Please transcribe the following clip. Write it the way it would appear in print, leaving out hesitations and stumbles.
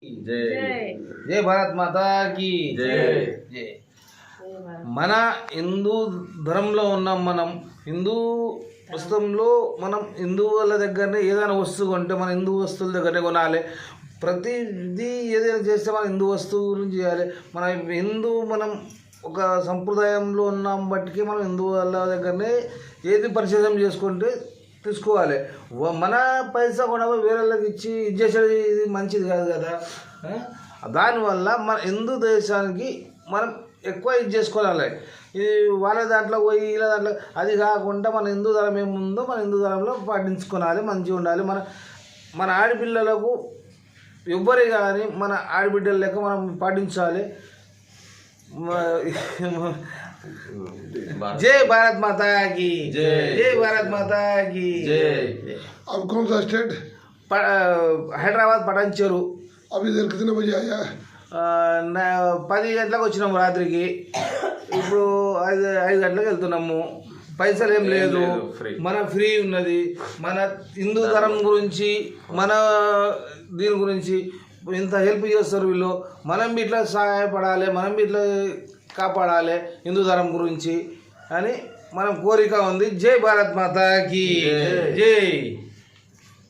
जय जय भारत माता की जय जय మన హిందూ ధర్మంలో ఉన్నాం. మనం హిందూ వస్తువులో మనం హిందూ వాళ్ళ దగ్గరనే ఏదైనా వస్తువు కొంటే మన హిందూ వస్తువుల దగ్గరనే కొనాలి. ప్రతిదీ ఏదైనా చేస్తే మన హిందూ వస్తువు గురించి చేయాలి. మనం ఒక సంప్రదాయంలో ఉన్నాం బట్టికి మనం హిందూ వాళ్ళ దగ్గరనే ఏది పరిశోధన చేసుకుంటే తీసుకోవాలి. మన పైసా కూడా వేరే వాళ్ళకి ఇచ్చి ఇది చేసేది ఇది మంచిది కాదు కదా. దానివల్ల మన హిందూ దేశానికి మనం ఎక్కువ ఇది చేసుకోవాలి. ఇది వాళ్ళ దాంట్లో పోయి వీళ్ళ దాంట్లో అది కాకుండా మన హిందూ ధర్మం ఏముందో మన హిందూ ధర్మంలో పాటించుకోవాలి, మంచిగా ఉండాలి. మన ఆడపిల్లలకు ఎవ్వరి కానీ మన ఆడబిడ్డల లెక్క మనం పాటించాలి. जय भारत माता की जय जय भारत माता की जय। अब कौन सा स्टेट? हैदराबाद पठान चेरू। अभी इधर कितने बजे आया? 10 గంటలకు వచ్చినాము రాత్రికి. ఇప్పుడు 5 గంటలకు వెళ్తున్నాము. పైసలు ఏం లేదు, మన ఫ్రీ ఉన్నది. మన హిందూ ధర్మం గురించి మన దీని గురించి ఇంత హెల్ప్ చేస్తారు వీళ్ళు. మనం ఇట్లా సహాయపడాలి, మనం ఇట్లా కాపాడాలి హిందూ ధర్మం గురించి అని మనం కోరిక ఉంది. జై భారత్ మాతాకి జై।